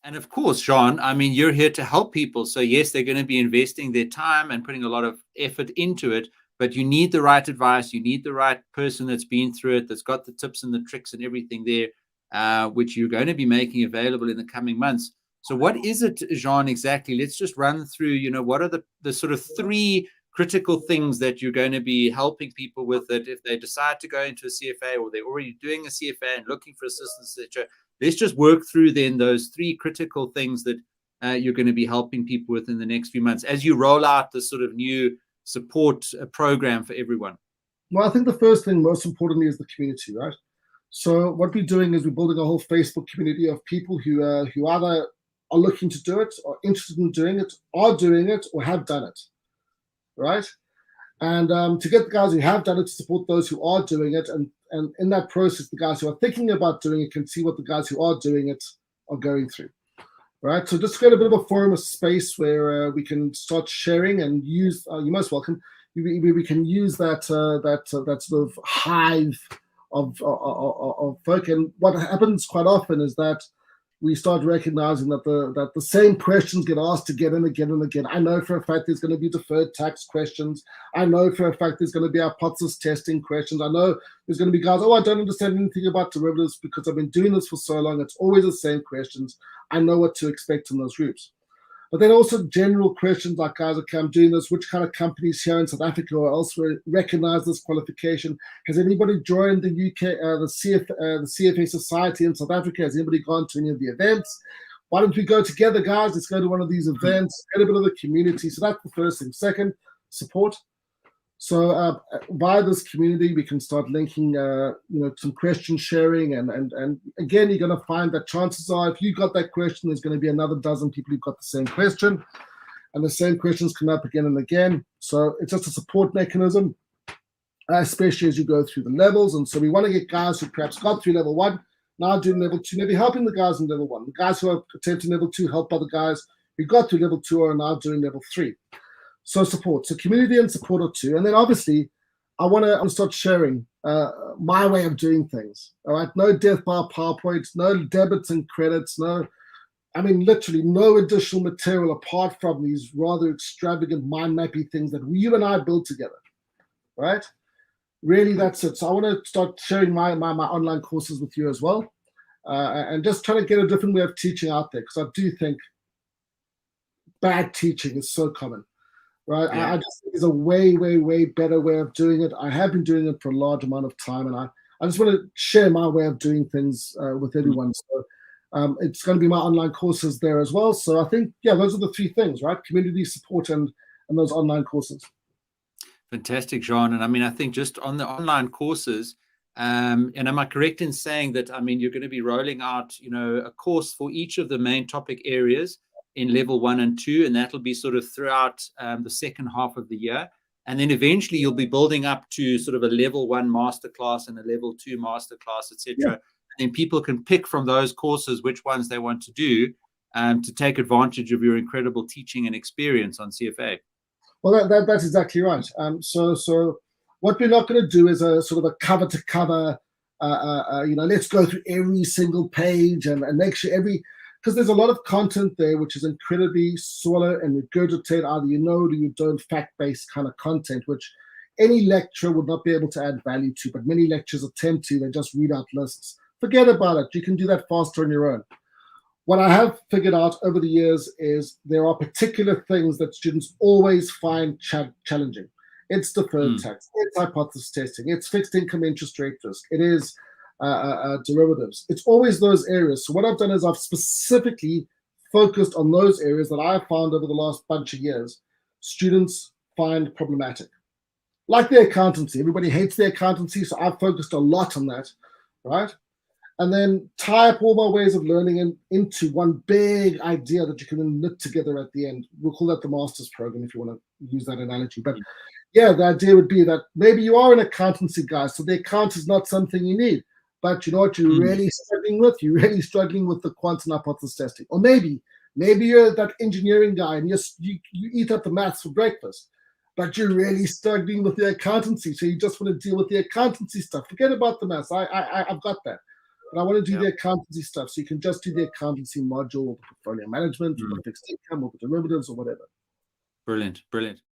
And of course, Sean, I mean, you're here to help people. So yes, they're going to be investing their time and putting a lot of effort into it, but you need the right advice. You need the right person that's been through it, that's got the tips and the tricks and everything there, which you're going to be making available in the coming months. So what is it, Jean, exactly? Let's just run through, what are the sort of three critical things that you're going to be helping people with it if they decide to go into a CFA or they're already doing a CFA and looking for assistance, etc. Let's just work through then those three critical things that you're going to be helping people with in the next few months as you roll out this sort of new support program for everyone. Well, I think the first thing, most importantly, is the community, right? So what we're doing is we're building a whole Facebook community of people who either are looking to do it, or interested in doing it, are doing it, or have done it, right? And to get the guys who have done it to support those who are doing it, and in that process, the guys who are thinking about doing it can see what the guys who are doing it are going through, right? So just create a bit of a forum, a space where we can start sharing and use. You're most welcome. We can use that sort of hive of folk. And what happens quite often is that we start recognizing that the same questions get asked again and again and again. I know for a fact there's going to be deferred tax questions. I know for a fact there's going to be hypothesis testing questions. I know there's going to be guys, I don't understand anything about derivatives because I've been doing this for so long. It's always the same questions. I know what to expect in those groups. But then also general questions like, guys, okay, I'm doing this. Which kind of companies here in South Africa or elsewhere recognize this qualification? Has anybody joined the UK, the CFA Society in South Africa? Has anybody gone to any of the events? Why don't we go together, guys? Let's go to one of these events, get a bit of the community. So that's the first thing. Second, support. So via this community, we can start linking, some question sharing, and again, you're going to find that chances are, if you got that question, there's going to be another dozen people who've got the same question, and the same questions come up again and again. So it's just a support mechanism, especially as you go through the levels. And so we want to get guys who perhaps got through level 1, now doing level 2, maybe helping the guys in level 1. The guys who are attempting level 2 help other guys who got through level 2 are now doing level 3. So support, so community and support are two. And then obviously, I want to start sharing my way of doing things. All right, no death by PowerPoint, no debits and credits, literally no additional material apart from these rather extravagant mind-mappy things that you and I build together, right? Really, that's it. So I want to start sharing my online courses with you as well, and just trying to get a different way of teaching out there, because I do think bad teaching is so common. Right, yeah. I just think there's a way, way, way better way of doing it. I have been doing it for a large amount of time, and I just want to share my way of doing things with everyone. So it's going to be my online courses there as well. So I think, those are the three things, right? Community support and those online courses. Fantastic, Jean. And I think just on the online courses, and am I correct in saying that, you're going to be rolling out, a course for each of the main topic areas in level 1 and 2, and that'll be sort of throughout the second half of the year. And then eventually you'll be building up to sort of a level 1 masterclass and a level 2 masterclass, etc. Yeah. And then people can pick from those courses which ones they want to do to take advantage of your incredible teaching and experience on CFA. Well, that's exactly right. So what we're not going to do is a sort of a cover to cover, let's go through every single page and make sure because there's a lot of content there which is incredibly swallow and regurgitate, either you know or you don't, fact-based kind of content, which any lecturer would not be able to add value to, but many lecturers attempt to. They just read out lists. Forget about it. You can do that faster on your own. What I have figured out over the years is there are particular things that students always find challenging. It's deferred tax, it's hypothesis testing, it's fixed income interest rate risk, it is derivatives. It's always those areas. So what I've done is I've specifically focused on those areas that I've found over the last bunch of years students find problematic. Like the accountancy. Everybody hates the accountancy, so I've focused a lot on that, right? And then tie up all my ways of learning into one big idea that you can then knit together at the end. We'll call that the master's program if you want to use that analogy. But the idea would be that maybe you are an accountancy guy, so the account is not something you need. But you know what you're really struggling with? You're really struggling with the quantum hypothesis testing. Or maybe you're that engineering guy and you eat up the maths for breakfast, but you're really struggling with the accountancy. So you just want to deal with the accountancy stuff. Forget about the maths. I've got that. but I want to do the accountancy stuff. So you can just do the accountancy module, or the portfolio management, or the fixed income, or the derivatives, or whatever. Brilliant, brilliant.